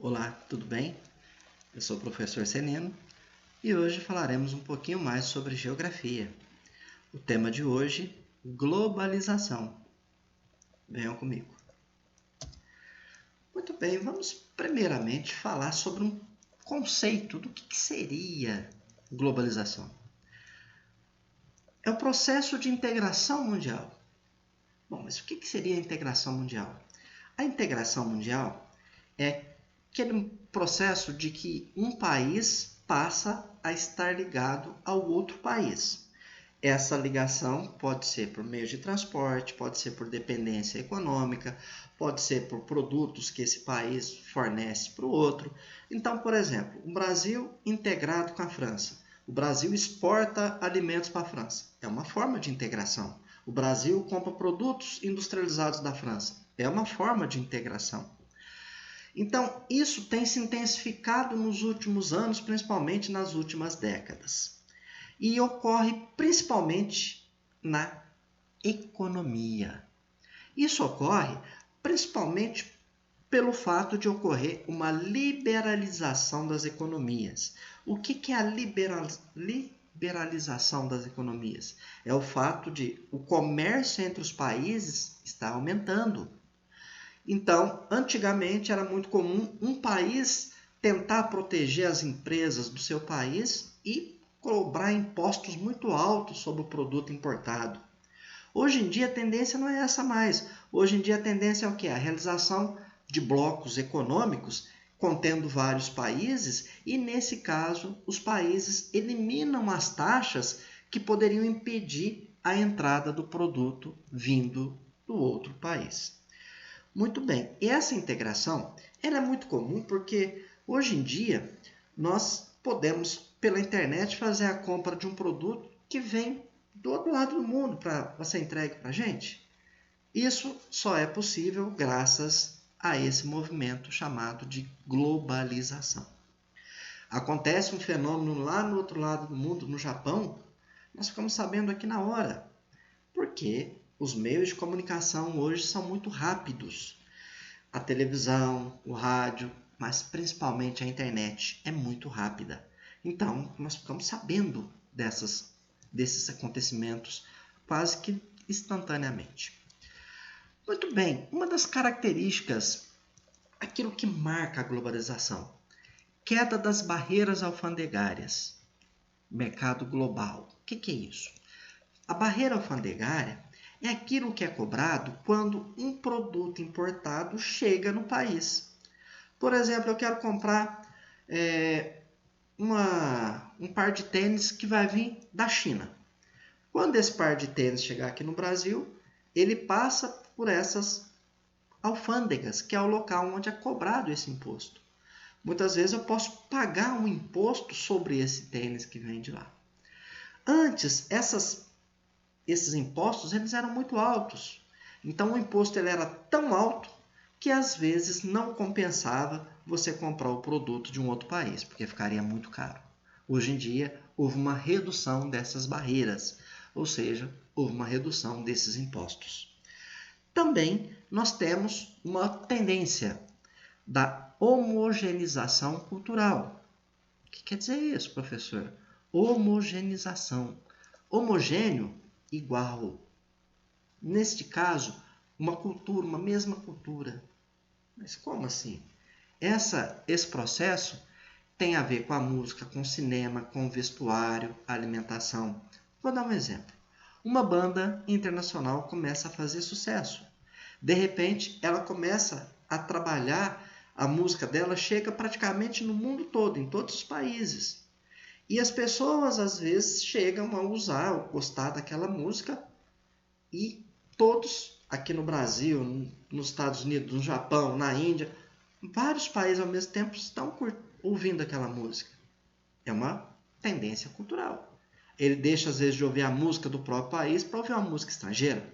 Olá, tudo bem? Eu sou o professor Senino e hoje falaremos um pouquinho mais sobre geografia. O tema de hoje, globalização. Venham comigo. Muito bem, vamos primeiramente falar sobre um conceito do que seria globalização. É o processo de integração mundial. Bom, mas o que seria a integração mundial? A integração mundial é aquele processo de que um país passa a estar ligado ao outro país. Essa ligação pode ser por meio de transporte, pode ser por dependência econômica, pode ser por produtos que esse país fornece para o outro. Então, por exemplo, o Brasil integrado com a França. O Brasil exporta alimentos para a França. É uma forma de integração. O Brasil compra produtos industrializados da França. É uma forma de integração. Então, isso tem se intensificado nos últimos anos, principalmente nas últimas décadas. E ocorre principalmente na economia. Isso ocorre principalmente pelo fato de ocorrer uma liberalização das economias. O que é a liberalização das economias? É o fato de o comércio entre os países estar aumentando. Então, antigamente era muito comum um país tentar proteger as empresas do seu país e cobrar impostos muito altos sobre o produto importado. Hoje em dia a tendência não é essa mais. Hoje em dia a tendência é o quê? A realização de blocos econômicos contendo vários países e, nesse caso, os países eliminam as taxas que poderiam impedir a entrada do produto vindo do outro país. Muito bem, e essa integração ela é muito comum porque hoje em dia nós podemos pela internet fazer a compra de um produto que vem do outro lado do mundo para ser entregue para a gente. Isso só é possível graças a esse movimento chamado de globalização. Acontece um fenômeno lá no outro lado do mundo, no Japão, nós ficamos sabendo aqui na hora, porque os meios de comunicação hoje são muito rápidos. A televisão, o rádio, mas principalmente a internet é muito rápida. Então, nós ficamos sabendo desses acontecimentos quase que instantaneamente. Muito bem, uma das características, aquilo que marca a globalização, queda das barreiras alfandegárias, mercado global. O que é isso? A barreira alfandegária é aquilo que é cobrado quando um produto importado chega no país. Por exemplo, eu quero comprar um par de tênis que vai vir da China. Quando esse par de tênis chegar aqui no Brasil, ele passa por essas alfândegas, que é o local onde é cobrado esse imposto. Muitas vezes eu posso pagar um imposto sobre esse tênis que vem de lá. Antes, esses impostos eles eram muito altos. Então o imposto ele era tão alto que às vezes não compensava você comprar o produto de um outro país, porque ficaria muito caro. Hoje em dia houve uma redução dessas barreiras, ou seja, houve uma redução desses impostos. Também nós temos uma tendência da homogeneização cultural. O que quer dizer isso, professor? Homogeneização. Homogêneo igual. Neste caso, uma cultura, uma mesma cultura. Mas como assim? Esse processo tem a ver com a música, com o cinema, com o vestuário, a alimentação. Vou dar um exemplo. Uma banda internacional começa a fazer sucesso. De repente, ela começa a trabalhar, a música dela chega praticamente no mundo todo, em todos os países. E as pessoas, às vezes, chegam a usar ou gostar daquela música e todos, aqui no Brasil, nos Estados Unidos, no Japão, na Índia, vários países ao mesmo tempo estão ouvindo aquela música. É uma tendência cultural. Ele deixa, às vezes, de ouvir a música do próprio país para ouvir uma música estrangeira.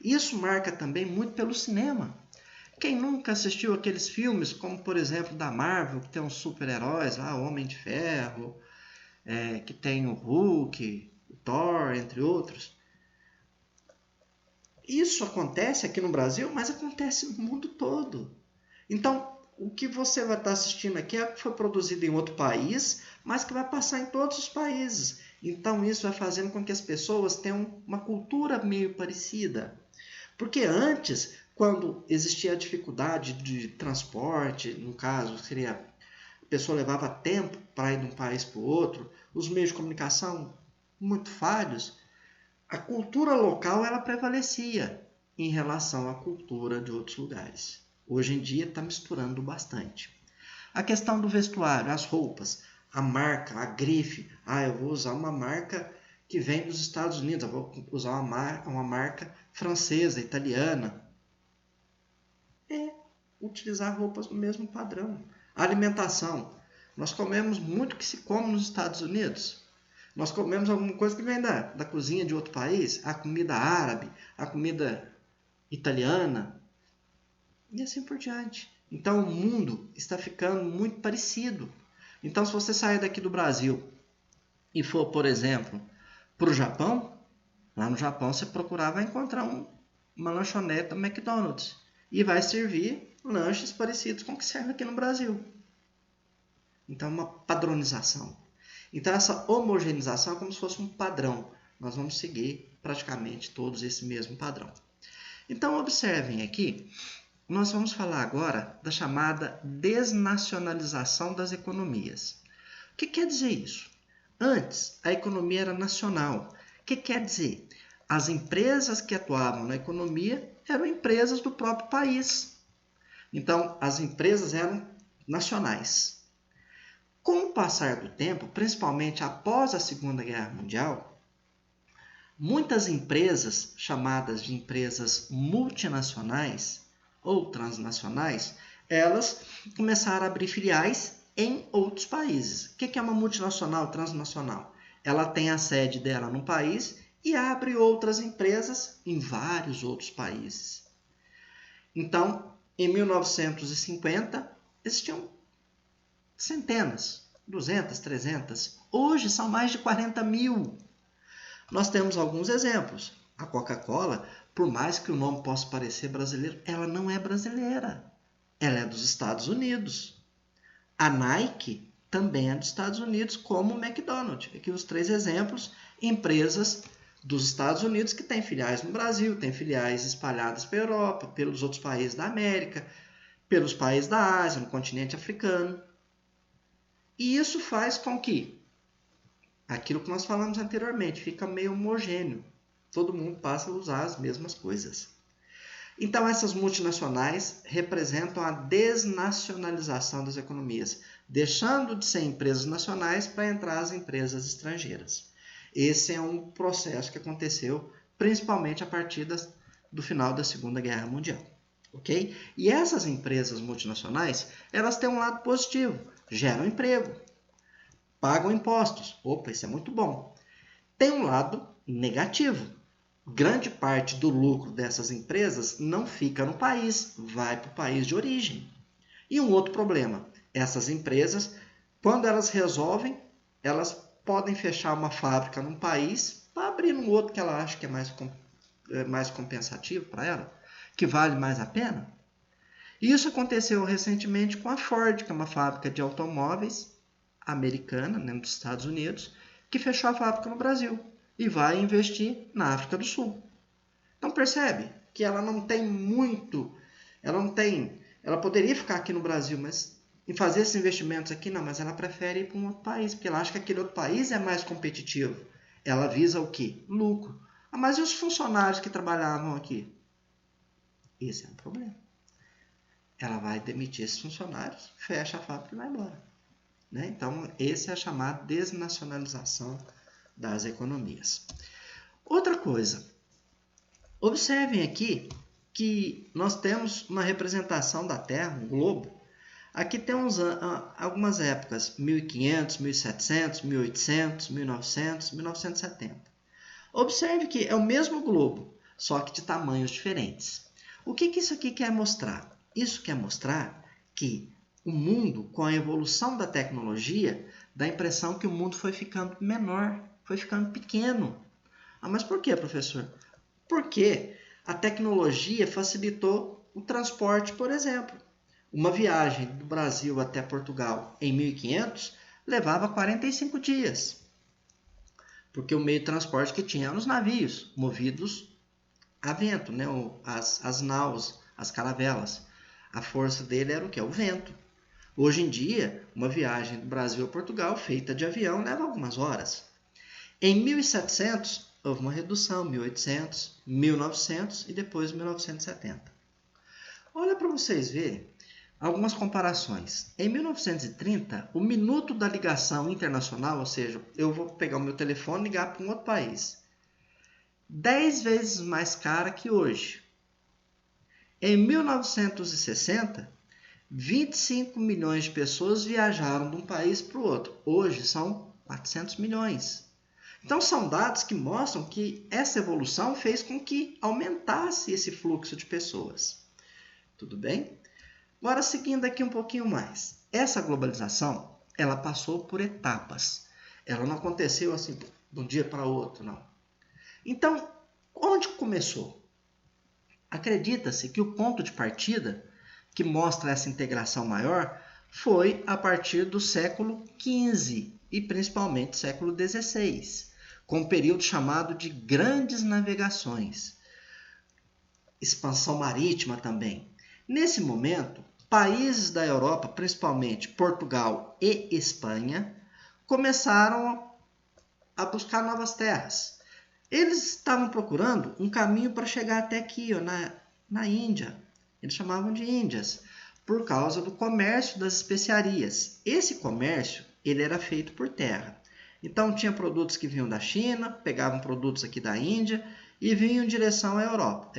Isso marca também muito pelo cinema. Quem nunca assistiu aqueles filmes, como, por exemplo, da Marvel, que tem uns super-heróis lá, o Homem de Ferro, que tem o Hulk, o Thor, entre outros. Isso acontece aqui no Brasil, mas acontece no mundo todo. Então, o que você vai estar assistindo aqui é o que foi produzido em outro país, mas que vai passar em todos os países. Então, isso vai fazendo com que as pessoas tenham uma cultura meio parecida. Porque antes, quando existia a dificuldade de transporte, no caso, seria a pessoa levava tempo para ir de um país para o outro, os meios de comunicação muito falhos, a cultura local ela prevalecia em relação à cultura de outros lugares. Hoje em dia está misturando bastante. A questão do vestuário, as roupas, a marca, a grife. Eu vou usar uma marca que vem dos Estados Unidos, eu vou usar uma marca francesa, italiana. É utilizar roupas do mesmo padrão. A alimentação. Nós comemos muito que se come nos Estados Unidos. Nós comemos alguma coisa que vem da cozinha de outro país, a comida árabe, a comida italiana, e assim por diante. Então, o mundo está ficando muito parecido. Então, se você sair daqui do Brasil e for, por exemplo, para o Japão, lá no Japão você procurar, vai encontrar uma lanchonete McDonald's e vai servir lanches parecidos com o que serve aqui no Brasil. Então, uma padronização. Então, essa homogeneização é como se fosse um padrão. Nós vamos seguir praticamente todos esse mesmo padrão. Então, observem aqui, nós vamos falar agora da chamada desnacionalização das economias. O que quer dizer isso? Antes, a economia era nacional. O que quer dizer? As empresas que atuavam na economia eram empresas do próprio país. Então, as empresas eram nacionais. Com o passar do tempo, principalmente após a Segunda Guerra Mundial, muitas empresas, chamadas de empresas multinacionais ou transnacionais, elas começaram a abrir filiais em outros países. O que é uma multinacional transnacional? Ela tem a sede dela num país e abre outras empresas em vários outros países. Então, em 1950, existiam centenas, 200, 300. Hoje são mais de 40 mil. Nós temos alguns exemplos. A Coca-Cola, por mais que o nome possa parecer brasileiro, ela não é brasileira. Ela é dos Estados Unidos. A Nike também é dos Estados Unidos, como o McDonald's. Aqui os 3 exemplos, empresas dos Estados Unidos que têm filiais no Brasil, têm filiais espalhadas pela Europa, pelos outros países da América, pelos países da Ásia, no continente africano. E isso faz com que aquilo que nós falamos anteriormente fica meio homogêneo. Todo mundo passa a usar as mesmas coisas. Então, essas multinacionais representam a desnacionalização das economias, deixando de ser empresas nacionais para entrar as empresas estrangeiras. Esse é um processo que aconteceu principalmente a partir do final da Segunda Guerra Mundial. Okay? E essas empresas multinacionais, elas têm um lado positivo. Geram emprego, pagam impostos. Opa, isso é muito bom. Tem um lado negativo. Grande parte do lucro dessas empresas não fica no país, vai para o país de origem. E um outro problema, essas empresas, quando elas resolvem, elas podem fechar uma fábrica num país para abrir num outro que ela acha que é mais compensativo para ela, que vale mais a pena. Isso aconteceu recentemente com a Ford, que é uma fábrica de automóveis americana, né, dos Estados Unidos, que fechou a fábrica no Brasil e vai investir na África do Sul. Então percebe que ela não tem muito, ela poderia ficar aqui no Brasil, mas em fazer esses investimentos aqui não, mas ela prefere ir para um outro país, porque ela acha que aquele outro país é mais competitivo. Ela visa o quê? Lucro. Mas e os funcionários que trabalhavam aqui? Esse é um problema. Ela vai demitir esses funcionários, fecha a fábrica e vai embora. Né? Então, essa é a chamada desnacionalização das economias. Outra coisa, observem aqui que nós temos uma representação da Terra, um globo. Aqui temos algumas épocas, 1500, 1700, 1800, 1900, 1970. Observe que é o mesmo globo, só que de tamanhos diferentes. O que isso aqui quer mostrar? Isso quer mostrar que o mundo, com a evolução da tecnologia, dá a impressão que o mundo foi ficando menor, foi ficando pequeno. Mas por quê, professor? Porque a tecnologia facilitou o transporte, por exemplo. Uma viagem do Brasil até Portugal em 1500 levava 45 dias, porque o meio de transporte que tinha eram os navios, movidos a vento, né? As naus, as caravelas. A força dele era o quê? O vento. Hoje em dia, uma viagem do Brasil a Portugal feita de avião leva algumas horas. Em 1700, houve uma redução, 1800, 1900 e depois 1970. Olha para vocês verem algumas comparações. Em 1930, o minuto da ligação internacional, ou seja, eu vou pegar o meu telefone e ligar para um outro país, 10 vezes mais cara que hoje. Em 1960, 25 milhões de pessoas viajaram de um país para o outro. Hoje são 400 milhões. Então, são dados que mostram que essa evolução fez com que aumentasse esse fluxo de pessoas. Tudo bem? Agora, seguindo aqui um pouquinho mais. Essa globalização, ela passou por etapas. Ela não aconteceu assim de um dia para o outro, não. Então, onde começou? Acredita-se que o ponto de partida que mostra essa integração maior foi a partir do século XV e principalmente século XVI, com um período chamado de Grandes Navegações. Expansão marítima também. Nesse momento, países da Europa, principalmente Portugal e Espanha, começaram a buscar novas terras. Eles estavam procurando um caminho para chegar até aqui, ó, na Índia. Eles chamavam de Índias, por causa do comércio das especiarias. Esse comércio ele era feito por terra. Então, tinha produtos que vinham da China, pegavam produtos aqui da Índia e vinham em direção à Europa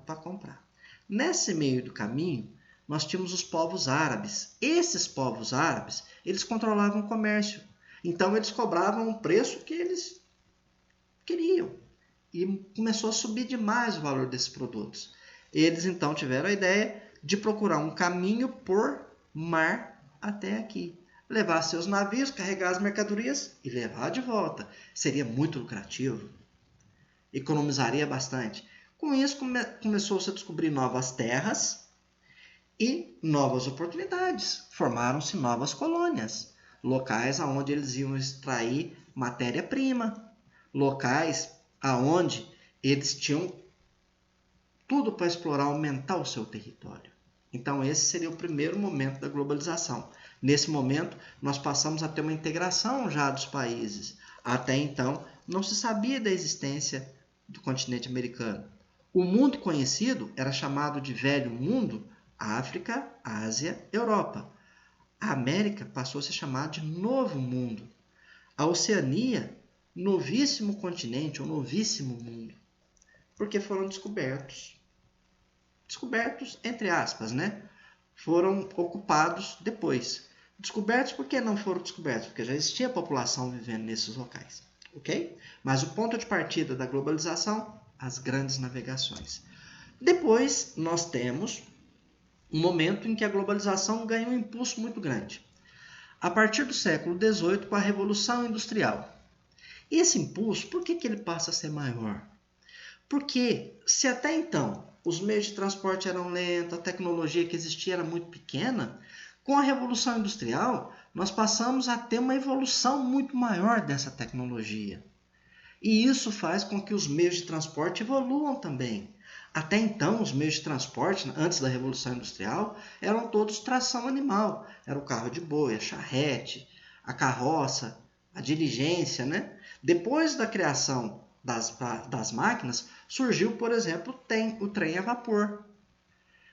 para comprar. Nesse meio do caminho, nós tínhamos os povos árabes. Esses povos árabes, eles controlavam o comércio. Então, eles cobravam um preço que eles queriam. E começou a subir demais o valor desses produtos. Eles, então, tiveram a ideia de procurar um caminho por mar até aqui. Levar seus navios, carregar as mercadorias e levar de volta. Seria muito lucrativo. Economizaria bastante. Com isso, começou-se a descobrir novas terras e novas oportunidades. Formaram-se novas colônias, locais onde eles iam extrair matéria-prima, locais onde eles tinham tudo para explorar, aumentar o seu território. Então, esse seria o primeiro momento da globalização. Nesse momento, nós passamos a ter uma integração já dos países. Até então, não se sabia da existência do continente americano. O mundo conhecido era chamado de Velho Mundo, África, Ásia, Europa. A América passou a ser chamada de Novo Mundo. A Oceania, novíssimo continente ou novíssimo mundo, porque foram descobertos entre aspas, né? Foram ocupados depois. Descobertos por que não foram descobertos? Porque já existia população vivendo nesses locais, ok? Mas o ponto de partida da globalização, as grandes navegações. Depois nós temos um momento em que a globalização ganha um impulso muito grande. A partir do século XVIII, com a Revolução Industrial. E esse impulso, por que ele passa a ser maior? Porque se até então os meios de transporte eram lentos, a tecnologia que existia era muito pequena, com a Revolução Industrial nós passamos a ter uma evolução muito maior dessa tecnologia. E isso faz com que os meios de transporte evoluam também. Até então, os meios de transporte, antes da Revolução Industrial, eram todos tração animal. Era o carro de boi, a charrete, a carroça, a diligência, né? Depois da criação das máquinas, surgiu, por exemplo, o trem a vapor.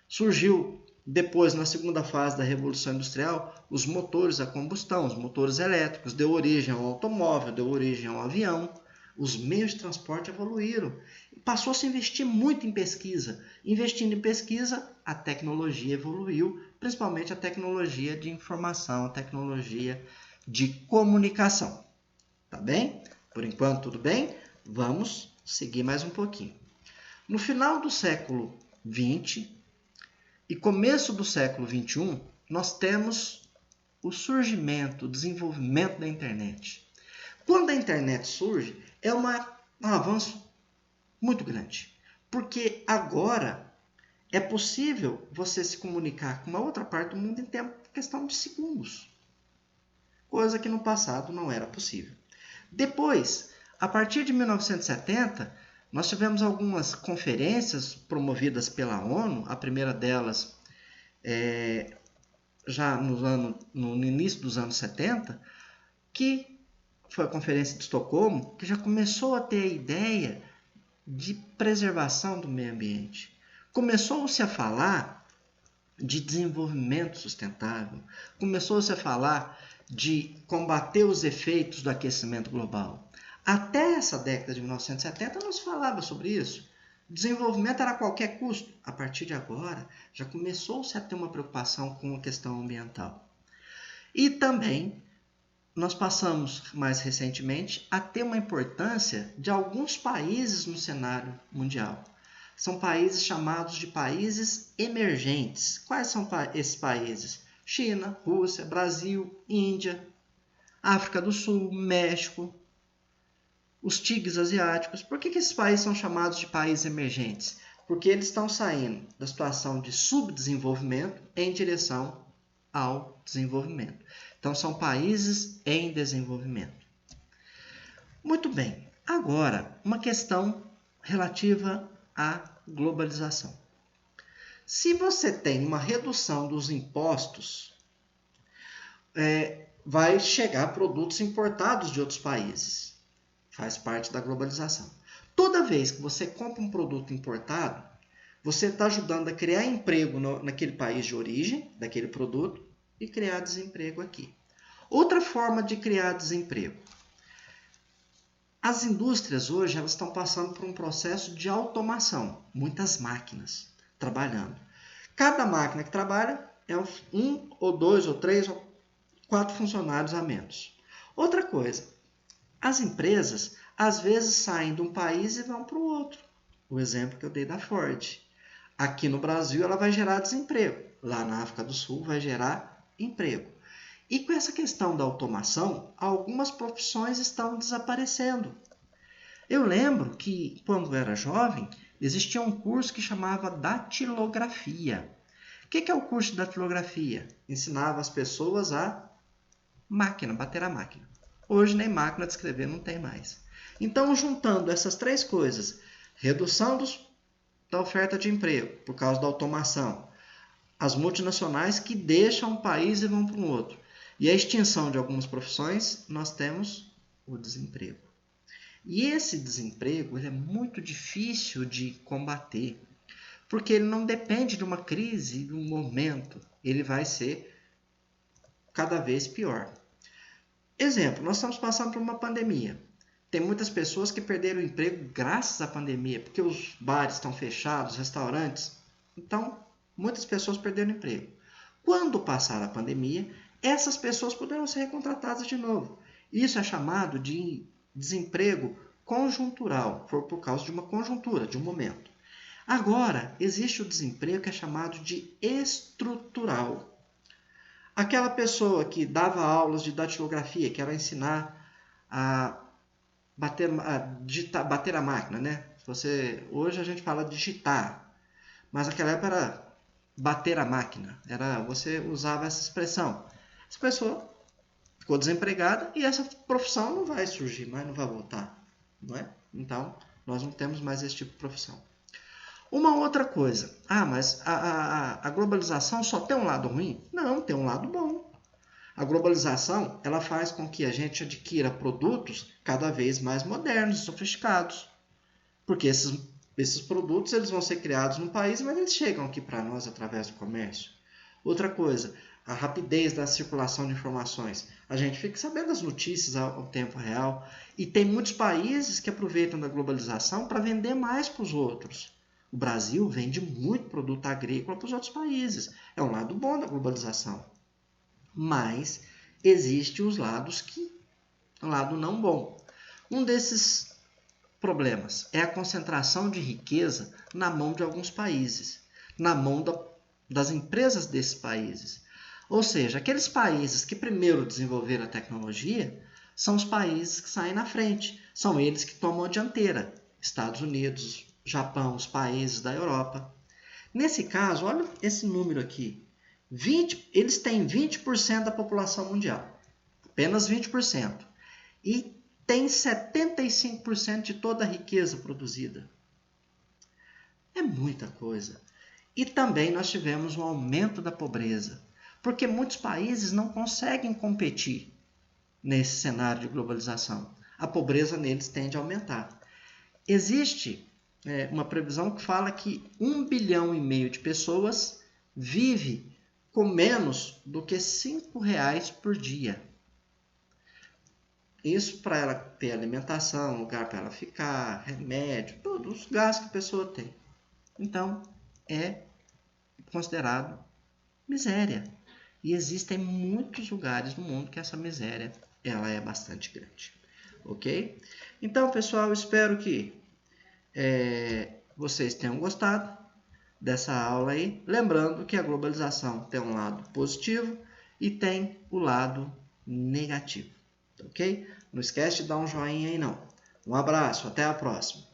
Surgiu, depois, na segunda fase da Revolução Industrial, os motores a combustão, os motores elétricos, deu origem ao automóvel, deu origem ao avião. Os meios de transporte evoluíram. Passou-se a investir muito em pesquisa. Investindo em pesquisa, a tecnologia evoluiu, principalmente a tecnologia de informação, a tecnologia de comunicação. Tá bem? Por enquanto, tudo bem? Vamos seguir mais um pouquinho. No final do século XX e começo do século XXI, nós temos o surgimento, o desenvolvimento da internet. Quando a internet surge, é um avanço muito grande, porque agora é possível você se comunicar com uma outra parte do mundo em questão de segundos, coisa que no passado não era possível. Depois, a partir de 1970, nós tivemos algumas conferências promovidas pela ONU, a primeira delas já no início dos anos 70, que foi a Conferência de Estocolmo, que já começou a ter a ideia de preservação do meio ambiente. Começou-se a falar de desenvolvimento sustentável, começou-se a falar de combater os efeitos do aquecimento global. Até essa década de 1970 não se falava sobre isso. Desenvolvimento era a qualquer custo. A partir de agora, já começou-se a ter uma preocupação com a questão ambiental. E também, nós passamos mais recentemente a ter uma importância de alguns países no cenário mundial. São países chamados de países emergentes. Quais são esses países? China, Rússia, Brasil, Índia, África do Sul, México, os tigres asiáticos. Por que esses países são chamados de países emergentes? Porque eles estão saindo da situação de subdesenvolvimento em direção ao desenvolvimento. Então, são países em desenvolvimento. Muito bem. Agora, uma questão relativa à globalização. Se você tem uma redução dos impostos, vai chegar produtos importados de outros países. Faz parte da globalização. Toda vez que você compra um produto importado, você está ajudando a criar emprego naquele país de origem daquele produto e criar desemprego aqui. Outra forma de criar desemprego. As indústrias hoje elas estão passando por um processo de automação. Muitas máquinas trabalhando. Cada máquina que trabalha é um ou dois ou três ou quatro funcionários a menos. Outra coisa, as empresas às vezes saem de um país e vão para o outro. O exemplo que eu dei da Ford. Aqui no Brasil ela vai gerar desemprego. Lá na África do Sul vai gerar emprego. E com essa questão da automação, algumas profissões estão desaparecendo. Eu lembro que, quando eu era jovem, existia um curso que chamava datilografia. O que é o curso de datilografia? Ensinava as pessoas a bater a máquina. Hoje nem máquina de escrever não tem mais. Então, juntando essas três coisas, redução da oferta de emprego por causa da automação, as multinacionais que deixam um país e vão para um outro, e a extinção de algumas profissões, nós temos o desemprego. E esse desemprego ele é muito difícil de combater, porque ele não depende de uma crise, de um momento. Ele vai ser cada vez pior. Exemplo, nós estamos passando por uma pandemia. Tem muitas pessoas que perderam o emprego graças à pandemia, porque os bares estão fechados, restaurantes. Então, muitas pessoas perderam o emprego. Quando passar a pandemia, essas pessoas poderão ser recontratadas de novo. Isso é chamado de desemprego conjuntural, por causa de uma conjuntura, de um momento. Agora, existe o desemprego que é chamado de estrutural. Aquela pessoa que dava aulas de datilografia, que era ensinar a bater a máquina, né? Hoje a gente fala digitar, mas naquela época era bater a máquina. Você usava essa expressão. Essa pessoa ficou desempregada e essa profissão não vai surgir mais, não vai voltar. Não é? Então, nós não temos mais esse tipo de profissão. Uma outra coisa. Mas a globalização só tem um lado ruim? Não, tem um lado bom. A globalização ela faz com que a gente adquira produtos cada vez mais modernos e sofisticados. Porque esses produtos eles vão ser criados no país, mas eles chegam aqui para nós através do comércio. Outra coisa, a rapidez da circulação de informações. A gente fica sabendo das notícias ao tempo real. E tem muitos países que aproveitam da globalização para vender mais para os outros. O Brasil vende muito produto agrícola para os outros países. É um lado bom da globalização. Mas existe os lados um lado não bom. Um desses problemas é a concentração de riqueza na mão de alguns países, na mão das empresas desses países. Ou seja, aqueles países que primeiro desenvolveram a tecnologia são os países que saem na frente, são eles que tomam a dianteira. Estados Unidos, Japão, os países da Europa. Nesse caso, olha esse número aqui. Eles têm 20% da população mundial. Apenas 20%. E tem 75% de toda a riqueza produzida. É muita coisa. E também nós tivemos um aumento da pobreza, porque muitos países não conseguem competir nesse cenário de globalização. A pobreza neles tende a aumentar. Existe uma previsão que fala que 1,5 bilhão de pessoas vive com menos do que R$5 por dia. Isso para ela ter alimentação, lugar para ela ficar, remédio, todos os gastos que a pessoa tem. Então, é considerado miséria. E existem muitos lugares no mundo que essa miséria ela é bastante grande. Ok? Então, pessoal, espero que vocês tenham gostado dessa aula aí. Lembrando que a globalização tem um lado positivo e tem o lado negativo. Ok? Não esquece de dar um joinha aí não. Um abraço, até a próxima.